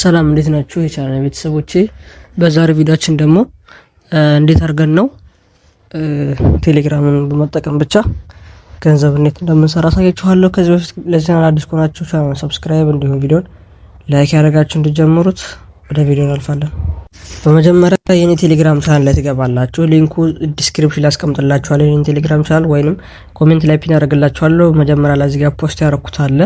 ሰላም እንዴት ናችሁ የቻናል ቤተሰቦቼ? በዛሬው ቪዲዮአችን ደግሞ እንዴት አድርገን ነው ቴሌግራምን በመጠቀም ብቻ ገንዘብ እንዴት እንደምንሰራ አሳያችኋለሁ። ከዚህ በፊት ለዚህ ቻናል አዲስ ከሆናችሁ ቻናሉን ሰብስክራይብ እንዲሁም ቪዲዮን ላይክ ያደርጋችሁ እንድጀምሩት። ወደ ቪዲዮ እናልፋለን። በመጀመሪያ የኔ ቴሌግራም ቻናል ላይ ትገባላችሁ። ሊንኩ ዲስክሪፕሽን ላይ አስቀምጥላችኋለሁ። የኔ ቴሌግራም ቻናል ወይንም ኮሜንት ላይ ፒን አደርግላችኋለሁ። መጀመሪያ ላይ እዚህ ጋር ፖስት ያደረኩት አለ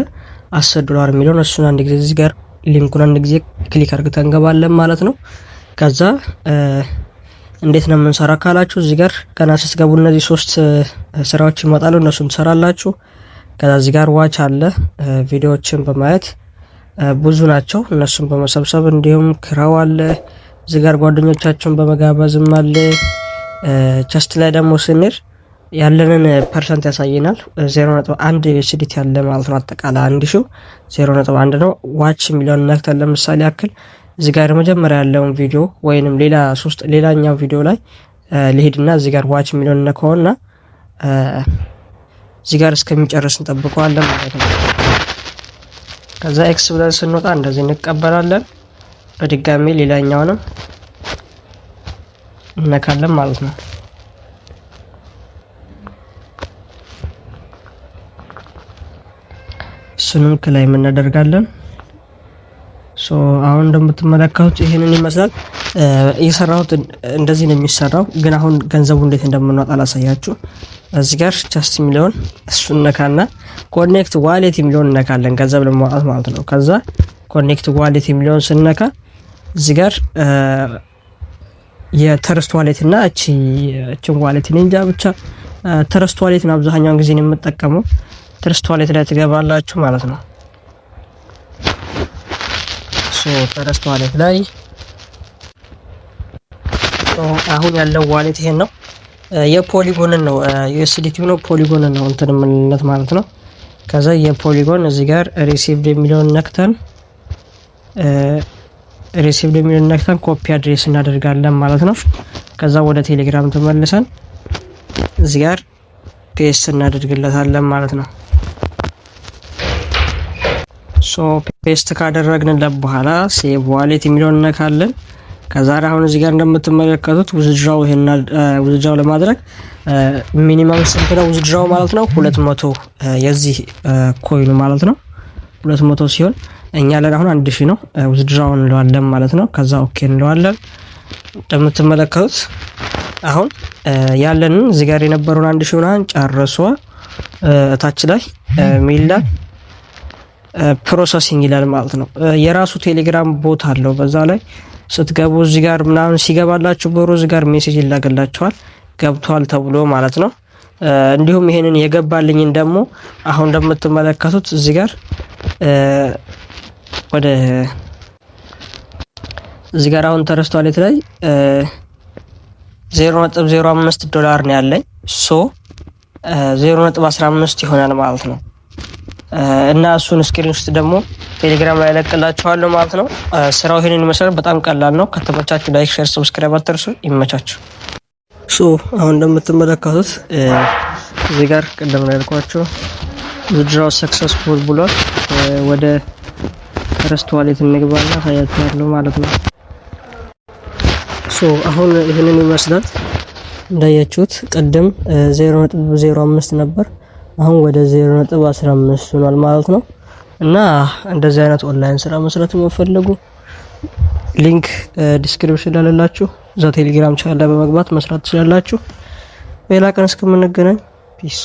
$10 የሚለውን እሱን አንድ ጊዜ እዚህ ጋር ሊንኩን አንድ ጊዜ ክሊክ አድርገን እንገባለን ማለት ነው። ከዛ እንዴት ነው የምንሰራ ካላችሁ እዚህ ጋር ገና ስትገቡ እነዚህ 3 ስራዎች ይመጣሉ። እነሱን ትሰራላችሁ። ከዛ እዚህ ጋር ዋች አለ፣ ቪዲዮዎችን በማየት ብዙ ናቸው። እነሱን በመሰብሰብ እንዲሁም ክራው አለ፣ እዚህ ጋር ጓደኞቻችሁን በመጋበዝም አለ። ቸስት ላይ ደግሞ ስንሄድ ያለንን ፐርሰንት ያሳየናል። 0.1 USDT ያለ ማለት ነው። አጠቃላይ 1000 0.1 ነው። ዋች ሚሊዮን ነክተን ለምሳሌ ያክል እዚህ ጋር መጀመሪያ ያለውን ቪዲዮ ወይንም ሌላኛው ቪዲዮ ላይ ልሄድና እዚህ ጋር ዋች ሚሊዮን ነከውና እዚህ ጋር እስከሚጨርስ እንጠብቀዋለን ማለት ነው። ከዛ ኤክስ ብለን ስንወጣ እንደዚህ እንቀበላለን። በድጋሚ ሌላኛውንም እንነካለን ማለት ነው። እሱንም ከላይ እናደርጋለን። አሁን እንደምትመለከቱት ይሄንን ይመስላል። እየሰራሁት እንደዚህ ነው የሚሰራው፣ ግን አሁን ገንዘቡ እንዴት እንደምናወጣ ላሳያችሁ። እዚህ ጋር ቻስት የሚለውን እሱን ነካና ኮኔክት ዋሌት የሚለውን ነካለን፣ ገንዘብ ለማውጣት ማለት ነው። ከዛ ኮኔክት ዋሌት የሚለውን ስንነካ እዚህ ጋር የትረስት ዋሌት እና እቺን ዋሌት እንጃ ብቻ ትረስት ዋሌት ነው አብዛኛውን ጊዜ ነው የምጠቀመው። ትረስት ዋሌት ላይ ትገባላችሁ ማለት ነው። ትረስት ዋሌት ላይ አሁን ያለው ዋሌት ይሄን ነው። የፖሊጎንን ነው USDT ነው ፖሊጎንን ነው እንትን የምንለት ማለት ነው። ከዛ የፖሊጎን እዚህ ጋር ሪሲቭድ የሚለውን ነክተን ኮፒ አድሬስ እናደርጋለን ማለት ነው። ከዛ ወደ ቴሌግራም ተመልሰን እዚህ ጋር ፔስት እናደርግለታለን ማለት ነው። ፔስት ካደረግንለት በኋላ ሴቭ ዋሌት የሚለውን ነካለን። ከዛ አሁን እዚህ ጋር እንደምትመለከቱት ውዝድራው ለማድረግ ሚኒመም ስንት ነው ውዝድራው ማለት ነው? 200 የዚህ ኮይኑ ማለት ነው። 200 ሲሆን እኛ ላይ አሁን 1000 ነው። ውዝድራው እንለዋለን ማለት ነው። ከዛ ኦኬ እንለዋለን። እንደምትመለከቱት አሁን ያለንን እዚህ ጋር የነበረውን 1000 ምናምን ጨርሶ ታች ላይ ሚላን ፕሮሰሲንግ ይላል ማለት ነው። የራሱ ቴሌግራም ቦት አለው። በዛ ላይ ስትገቡ እዚህ ጋር ምናምን ሲገባላችሁ ብሩ እዚህ ጋር ሜሴጅ ይላክላችኋል ገብቷል ተብሎ ማለት ነው። እንዲሁም ይሄንን የገባልኝን ደግሞ አሁን እንደምትመለከቱት እዚህ ጋር እዚህ ጋር አሁን ትረስት ዋሌት ላይ $0.05 ነው ያለኝ። 0.15 ይሆናል ማለት ነው። እና እሱን ስክሪንሾት ደግሞ ቴሌግራም ላይ ለቅላችኋለሁ ማለት ነው። ስራው ይሄንን ይመስላል። በጣም ቀላል ነው። ከተመቻችሁ ላይክ፣ ሼር፣ ሰብስክራይብ አትርሱ። ይመቻችሁ። አሁን እንደምትመለከቱት እዚህ ጋር ቀደም ላይ ያልኳችሁ ዊዝድራው ሰክሰስፉል ብሏል። ወደ ትረስት ዋሌት እንግባና ታያችኋለሁ ማለት ነው። አሁን ይሄንን ይመስላል። እንዳያችሁት ቀደም 0.05 ነበር፣ አሁን ወደ 0.15 ሆኗል ማለት ነው። እና እንደዚህ አይነት ኦንላይን ስራ መስራት የምትፈልጉ ሊንክ ዲስክሪፕሽን ላይ አለላችሁ። እዛ ቴሌግራም ቻናል ላይ በመግባት መስራት ትችላላችሁ። ሌላ ቀን እስከምንገናኝ ፒስ